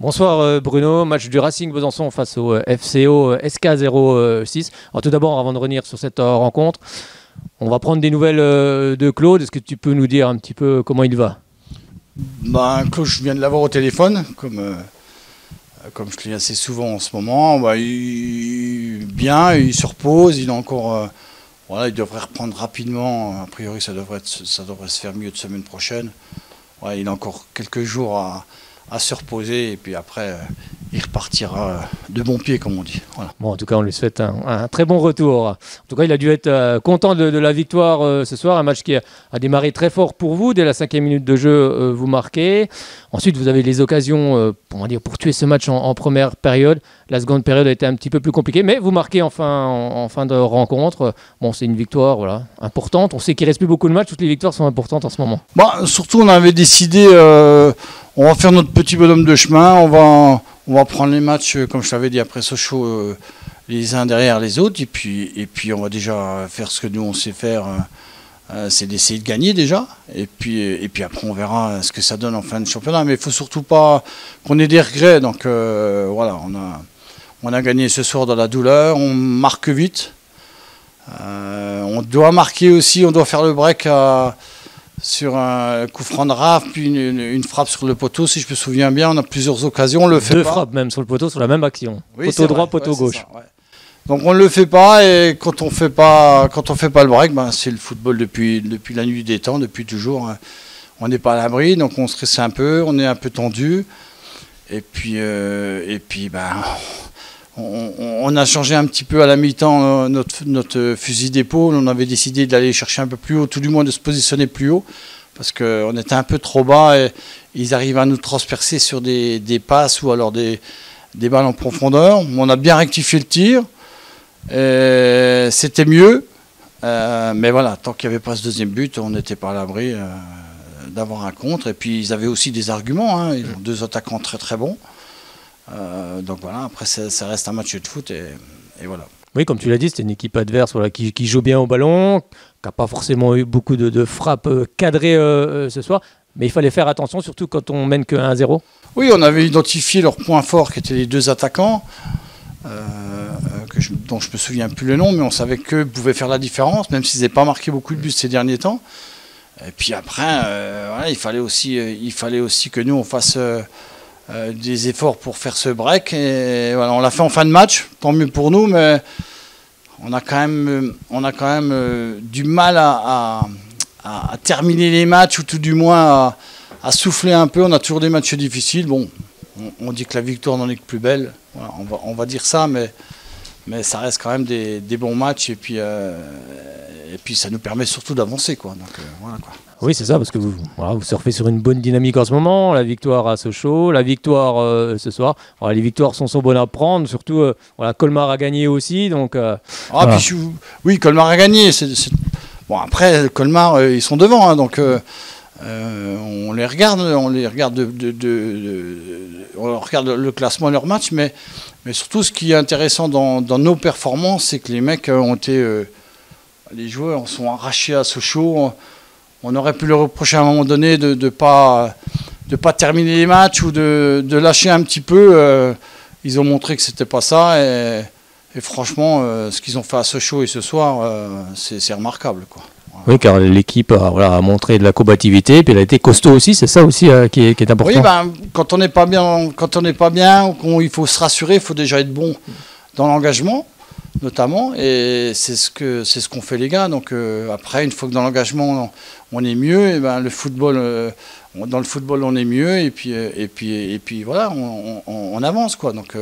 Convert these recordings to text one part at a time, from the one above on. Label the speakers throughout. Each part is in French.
Speaker 1: Bonsoir Bruno, match du Racing Besançon face au FCO SK06. Alors, tout d'abord, avant de revenir sur cette rencontre, on va prendre des nouvelles de Claude. Est-ce que tu peux nous dire un petit peu comment il va?
Speaker 2: Claude, je viens de l'avoir au téléphone, comme je l'ai assez souvent en ce moment. Il se repose, il est encore... il devrait reprendre rapidement. A priori, ça devrait se faire mieux de semaine prochaine. Il a encore quelques jours à se reposer et puis après il repartira de bon pied, comme on dit. Voilà.
Speaker 1: Bon, en tout cas, on lui souhaite un très bon retour. En tout cas, il a dû être content de la victoire ce soir. Un match qui a démarré très fort pour vous. Dès la 5e minute de jeu, vous marquez. Ensuite, vous avez les occasions pour tuer ce match en première période. La seconde période a été un petit peu plus compliquée, mais vous marquez en fin de rencontre. Bon, c'est une victoire importante. On sait qu'il ne reste plus beaucoup de matchs. Toutes les victoires sont importantes en ce moment.
Speaker 2: Surtout, on avait décidé, on va faire notre petit bonhomme de chemin. On va prendre les matchs, comme je t'avais dit, après Sochaux, les uns derrière les autres. Et puis on va déjà faire ce que nous, on sait faire. C'est d'essayer de gagner déjà. Et puis après, on verra ce que ça donne en fin de championnat. Mais il ne faut surtout pas qu'on ait des regrets. Donc on a gagné ce soir dans la douleur. On marque vite. On doit marquer aussi. On doit faire le break sur un coup franc de Raph, puis une frappe sur le poteau, si je me souviens bien. On a plusieurs occasions, on le fait pas.
Speaker 1: Deux frappes même sur le poteau, sur la même action. Oui, poteau droit, poteau gauche.
Speaker 2: Ça, ouais. Donc on ne le fait pas, et quand on fait pas le break, c'est le football depuis la nuit des temps, depuis toujours. On n'est pas à l'abri, donc on stresse un peu, on est un peu tendu. Et puis on a changé un petit peu à la mi-temps notre fusil d'épaule. On avait décidé d'aller chercher un peu plus haut, tout du moins de se positionner plus haut, parce qu'on était un peu trop bas et ils arrivent à nous transpercer sur des passes ou alors des balles en profondeur. On a bien rectifié le tir, c'était mieux, mais voilà, tant qu'il n'y avait pas ce deuxième but, on n'était pas à l'abri d'avoir un contre. Et puis ils avaient aussi des arguments, ils ont deux attaquants très très bons. Donc voilà, après ça reste un match de foot et voilà.
Speaker 1: Oui, comme tu l'as dit, c'était une équipe adverse qui joue bien au ballon, qui n'a pas forcément eu beaucoup de frappes cadrées ce soir, mais il fallait faire attention, surtout quand on mène que 1-0.
Speaker 2: Oui, on avait identifié leurs points forts qui étaient les deux attaquants, dont je ne me souviens plus le nom, mais on savait qu'eux pouvaient faire la différence, même s'ils n'avaient pas marqué beaucoup de buts ces derniers temps. Et puis après, il fallait aussi que nous on fasse... des efforts pour faire ce break, et voilà, on l'a fait en fin de match, tant mieux pour nous, mais on a quand même du mal à terminer les matchs, ou tout du moins à souffler un peu. On a toujours des matchs difficiles. Bon, on dit que la victoire n'en est que plus belle, voilà, on va dire ça, mais ça reste quand même des bons matchs, et puis ça nous permet surtout d'avancer, quoi. Donc voilà, quoi.
Speaker 1: Oui, c'est ça, parce que vous surfez sur une bonne dynamique en ce moment. La victoire à Sochaux, la victoire ce soir. Les victoires sont bonnes à prendre, surtout Colmar a gagné aussi. Donc,
Speaker 2: voilà. Oui, Colmar a gagné. Bon, après, Colmar, ils sont devant, donc on les regarde le classement de leur match, mais surtout ce qui est intéressant dans nos performances, c'est que les mecs ont été... les joueurs sont arrachés à Sochaux. On aurait pu leur reprocher à un moment donné de ne pas terminer les matchs ou de lâcher un petit peu. Ils ont montré que ce n'était pas ça. Et franchement, ce qu'ils ont fait à Sochaux et ce soir, c'est remarquable, quoi. Voilà.
Speaker 1: Oui, car l'équipe a montré de la combativité, puis elle a été costaud aussi. C'est ça aussi qui est important.
Speaker 2: Oui, quand on n'est pas bien, ou qu'il faut se rassurer, il faut déjà être bon dans l'engagement, notamment, et c'est ce qu'ont fait les gars. Donc après, une fois que dans l'engagement on est mieux, et le football, dans le football on est mieux, et puis voilà, on avance, quoi. Donc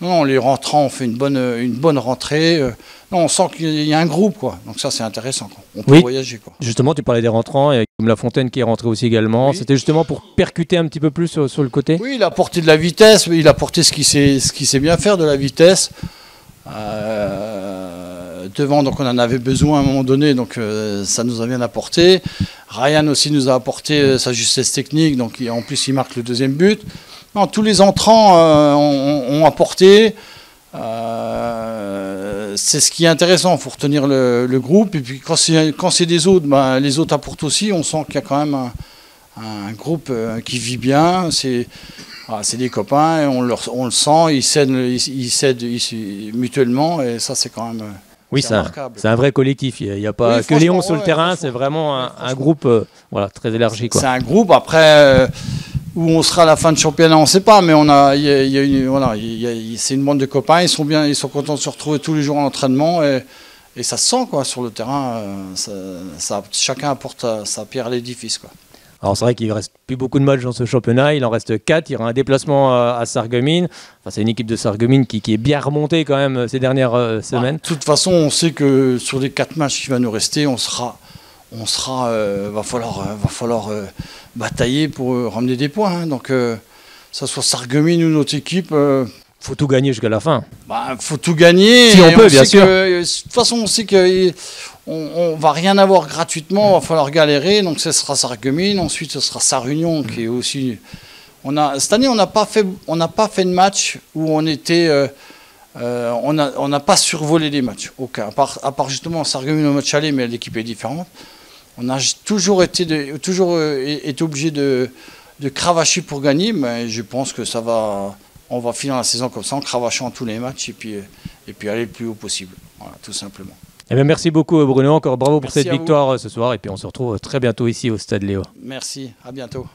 Speaker 2: non, les rentrants ont fait une bonne rentrée. Non, on sent qu'il y a un groupe, quoi. Donc ça, c'est intéressant, quoi. On peut voyager, quoi.
Speaker 1: Justement, tu parlais des rentrants, et comme Lafontaine qui est rentré aussi également. Oui. C'était justement pour percuter un petit peu plus sur le côté.
Speaker 2: Oui, il a apporté de la vitesse, il a apporté ce qu'il sait bien faire, de la vitesse. Devant, donc on en avait besoin à un moment donné, donc ça nous a bien apporté. Ryan aussi nous a apporté sa justesse technique, donc en plus il marque le deuxième but. Non, tous les entrants ont apporté. C'est ce qui est intéressant, il faut retenir le groupe. Et puis quand c'est des autres, les autres apportent aussi. On sent qu'il y a quand même un groupe qui vit bien. Ah, c'est des copains, et on le sent, ils s'aident mutuellement, et ça c'est quand même
Speaker 1: oui, c'est un vrai collectif. Il n'y a pas que Léon sur le terrain, c'est vraiment un groupe voilà, très élargi.
Speaker 2: C'est un groupe, après, où on sera à la fin de championnat, on ne sait pas, mais c'est une bande de copains, ils sont contents de se retrouver tous les jours en entraînement, et ça se sent quoi, sur le terrain, chacun apporte sa pierre à l'édifice, quoi.
Speaker 1: Alors c'est vrai qu'il ne reste plus beaucoup de matchs dans ce championnat, il en reste 4, il y aura un déplacement à Sarreguemines. Enfin, c'est une équipe de Sarreguemines qui est bien remontée quand même ces dernières semaines.
Speaker 2: De toute façon, on sait que sur les 4 matchs qui vont nous rester, va falloir batailler pour ramener des points. Hein. Donc, ça soit Sarreguemines ou notre équipe...
Speaker 1: faut tout gagner jusqu'à la fin.
Speaker 2: Faut tout gagner.
Speaker 1: Si on peut, bien sûr.
Speaker 2: De toute façon, on sait qu'on va rien avoir gratuitement, il va falloir galérer. Donc, ce sera Sarreguemines. Ensuite, ce sera Sarre-Union, qui est aussi... Cette année, on n'a pas fait de match où on était... on n'a pas survolé les matchs. Aucun. À part justement Sarreguemines au match aller, mais l'équipe est différente. On a toujours été obligé de cravacher pour gagner, mais je pense que on va finir la saison comme ça en cravachant tous les matchs et puis aller le plus haut possible. Voilà, tout simplement.
Speaker 1: Eh bien, merci beaucoup Bruno, encore bravo pour cette
Speaker 2: Merci
Speaker 1: victoire ce soir et puis on se retrouve très bientôt ici au Stade Léo.
Speaker 2: Merci, à bientôt.